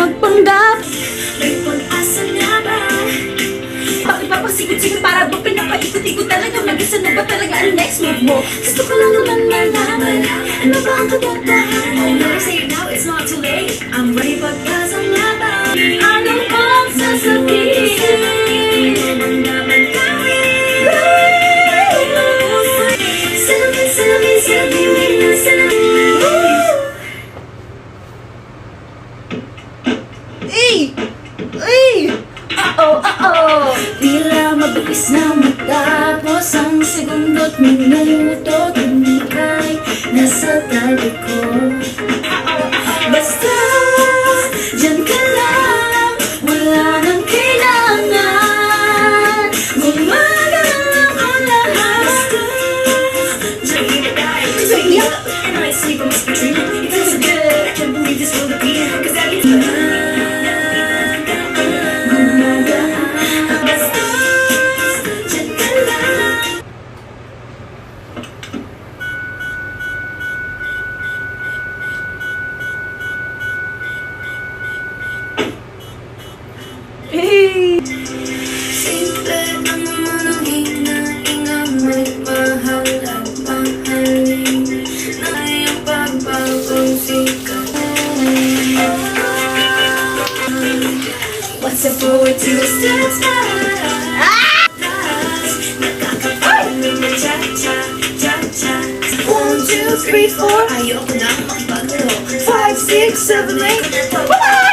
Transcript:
magpanggap. May pag-asa nga ba? Bakit ba pasikot-sikot para ba pinapaikot-ikot talaga? Mag-isa na ba talaga ang next move mo? Gusto ko lang naman malaman, ano ba ang katotohanan? Never say it now, it's not too late. I'm ready, pag-asa nga ba? Ano bang sasabihin? Ang dapat gawin. Salamin, salamin, salamin na salamin. Ay! Ay! Oo. Tila mabilis na matapos ang segundo't minuto. Tumikay nasa tabi ko. Basta dyan ka lang, wala nang kailangan. Gumagalaw ang lahat. Basta, dyan ka tayo. So yeah, and I sleep, I must be dreaming. It feels so good, I can't believe this will be. Cause I get basta, dyan ka lang. Hey! Simple ang mga hinahingang may mahal at mahalin na iyong pagbabang sikat. What's up forward to steps back? Nakakapal naman cha-cha. 1, 2, 3, 4. Ayoko nang makipaglaro. 5, 6, 7, 8.